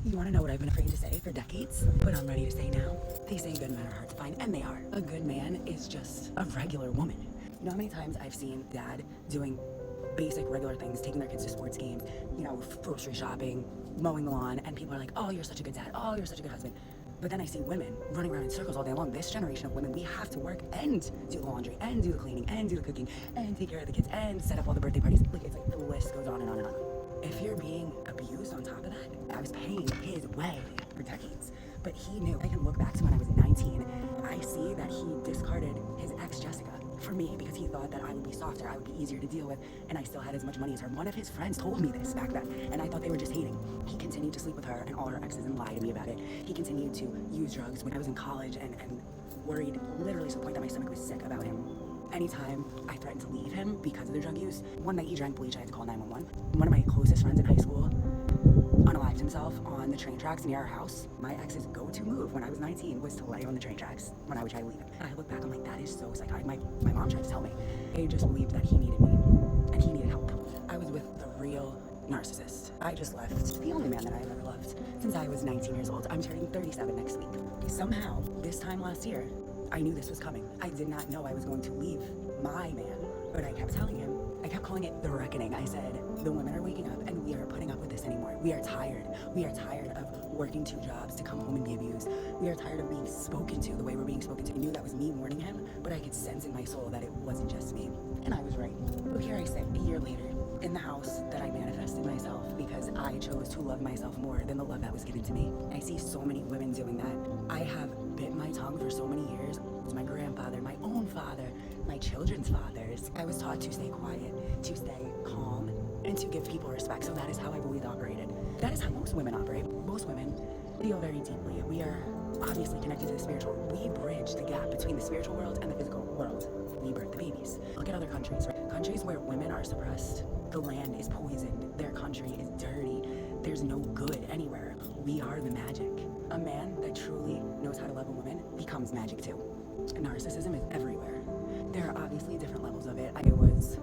You want to know what I've been afraid to say for decades, but I'm ready to say now? They say good men are hard to find, and they are. A good man is just a regular woman. You know how many times I've seen dad doing basic regular things, taking their kids to sports games, grocery shopping, mowing the lawn, and people are like, oh, you're such a good dad, oh, you're such a good husband. But then I see women running around in circles all day long. This generation of women, we have to work and do the laundry and do the cleaning and do the cooking and take care of the kids and set up all the birthday parties. Like, it's like the list goes on and on and on. If you're being abused on top of that, I was paying his way for decades. But he knew. I can look back to when I was 19. I see that he discarded his ex Jessica for me because he thought that I would be softer, I would be easier to deal with, and I still had as much money as her. One of his friends told me this back then, and I thought they were just hating. He continued to sleep with her and all her exes and lie to me about it. He continued to use drugs when I was in college and worried literally to the point that my stomach was sick about him. Anytime I threatened to leave him because of the drug use, one night he drank bleach, I had to call 911. One of my closest friends in high school unalived himself on the train tracks near our house. My ex's go-to move when I was 19 was to lay on the train tracks when I would try to leave him. And I look back, I'm like, that is so psychotic. My mom tried to tell me. They just believed that he needed me and he needed help. I was with the real narcissist. I just left the only man that I've ever loved since I was 19 years old. I'm turning 37 next week. Somehow, this time last year, I knew this was coming. I did not know I was going to leave my man, but I kept telling him. I kept calling it the reckoning. I said, the women are waking up and we aren't putting up with this anymore. We are tired. We are tired of working 2 jobs to come home and be abused. We are tired of being spoken to the way we're being spoken to. I knew that was me warning him, but I could sense in my soul that it wasn't just me. And I was right. But here I sit, a year later, in the house that I manifested myself because I chose to love myself more than the love that was given to me. I see so many women doing that. I have bit my tongue for so many years. It's my grandfather, my own father, my children's fathers. I was taught to stay quiet, to stay calm, and to give people respect. So that is how I've always operated. That is how most women operate. Most women feel very deeply. We are obviously connected to the spiritual. We bridge the gap between the spiritual world and the physical world. We birth the babies. Look at other countries, right? Countries where women are suppressed. The land is poisoned. Their country is dirty. There's no good anywhere. We are the magic. A man that truly knows how to love a woman becomes magic too. Narcissism is everywhere. There are obviously different levels of it. I was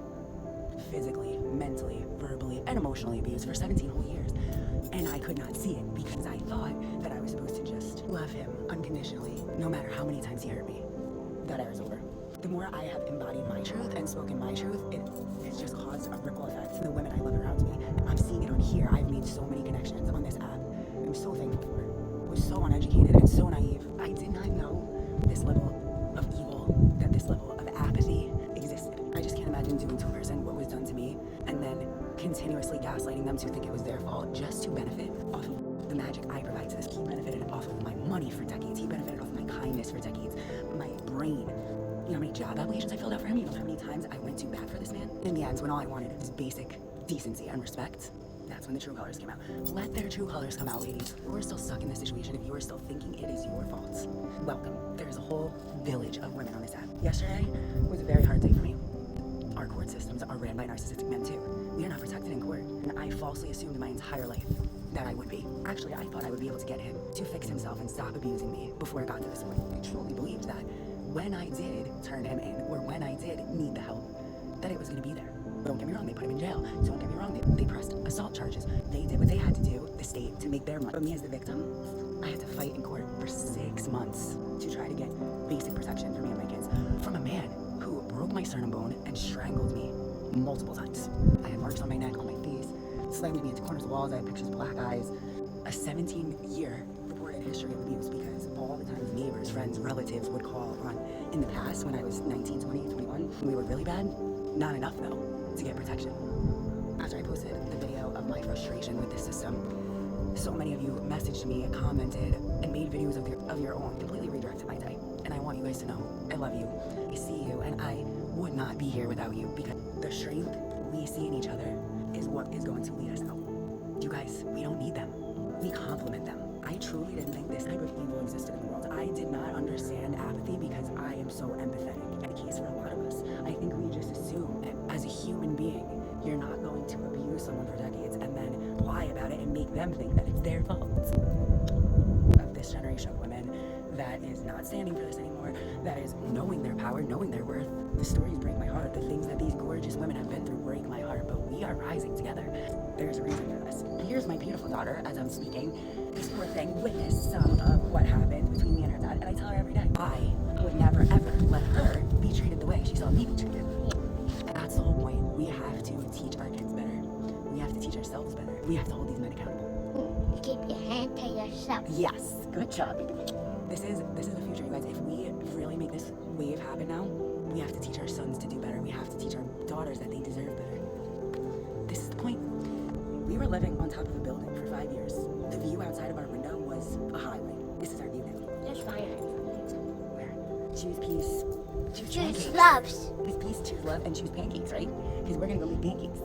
physically, mentally, verbally, and emotionally abused for 17 whole years. And I could not see it because I thought that I was supposed to just love him unconditionally, no matter how many times he hurt me. That era is over. The more I have embodied my truth and spoken my truth, it's just caused a ripple effect to the women I love around me. I'm seeing it on here. I've made so many connections on this app. I'm so thankful for it. I was so uneducated and so naive. I did not know this level of evil, that this level of apathy existed. I just can't imagine doing to a person what was done to me and then continuously gaslighting them to think it was their fault just to benefit off of the magic I provide to this. He benefited off of my money for decades. He benefited off of my kindness for decades. My brain. You know how many job applications I filled out for him? You know how many times I went to bat for this man? In the end, when all I wanted was basic decency and respect, that's when the true colors came out. Let their true colors come out, ladies. If you are still stuck in this situation, if you are still thinking it is your fault, welcome. There's a whole village of women on this app. Yesterday was a very hard day for me. Our court systems are ran by narcissistic men too. We are not protected in court. And I falsely assumed my entire life that I would be. Actually, I thought I would be able to get him to fix himself and stop abusing me before it got to this point. I truly believed that when I did turn him in, or when I did need the help, that it was going to be there. But don't get me wrong, they put him in jail. Don't get me wrong, they pressed assault charges. They did what they had to do, the state, to make their money. But me as the victim, I had to fight in court for 6 months to try to get basic protection for me and my kids from a man who broke my sternum bone and strangled me multiple times. I had marks on my neck, on my face, slammed me into corners of walls. I had pictures of black eyes. A 17-year reported history of abuse because all the times neighbors, friends, relatives would call on. In the past, when I was 19, 20, 21, when we were really bad, not enough though to get protection. After I posted the video of my frustration with this system, so many of you messaged me, commented, and made videos of your own, completely redirected my day. And I want you guys to know, I love you, I see you, and I would not be here without you because the strength we see in each other is what is going to lead us out. You guys, we don't need them. We complement them. I truly didn't think this type of evil existed in the world. I did not understand apathy because I am so empathetic. And the case for a lot of us, I think we just assume that as a human being, you're not going to abuse someone for decades and then lie about it and make them think that it's their fault. Of this generation of women that is not standing for this anymore, that is knowing their power, knowing their worth. The stories break my heart. The things that these gorgeous women have been through break my heart, but we are rising together. There's a reason for this. Here's my beautiful daughter as I'm speaking. This poor thing witnessed some of what happened between me and her dad, and I tell her every day, I would never ever let her be treated the way she saw me be treated. And that's the whole point. We have to teach our kids better. We have to teach ourselves better. We have to hold these men accountable. Keep your hand to yourself. Yes, good job. This is the future, you guys. If we really make this wave happen now, we have to teach our sons to do better. We have to teach our daughters that they deserve better. This is the point. We were living on top of a building for 5 years. The view outside of our window was a highway. This is our view now. That's fine. Where? Choose peace. Choose Choose pancakes. loves. Choose peace, choose love, and choose pancakes, right? Because we're gonna go make pancakes.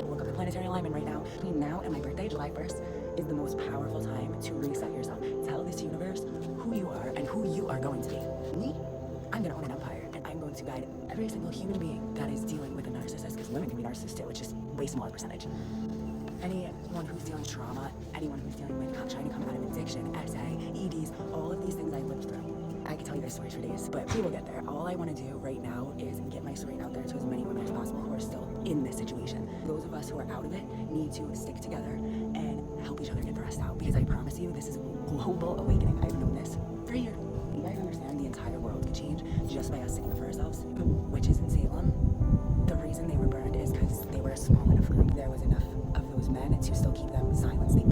Look up the planetary alignment right now. Between now and my birthday, July 1st, is the most powerful time to reset yourself. Tell this universe who you are and who you are going to be. Me? I'm gonna own an empire, and I'm going to guide every single human being that is dealing with a narcissist, because women can be narcissists too, it's just way smaller percentage. Anyone who's dealing with trauma, anyone who's dealing with trying to come out of addiction, SA, EDs, all of these things I lived through. I could tell you guys stories for days, but we will get there. All I want to do right now is get my story out there to as many women as possible who are still in this situation. Those of us who are out of it need to stick together and help each other get the rest out, because I promise you, this is a global awakening. I've known this for a year. You guys understand the entire world could change just by us sticking up for ourselves. The witches in Salem, the reason they were burned is because they were a small enough group. There was enough of those men to still keep them silenced. They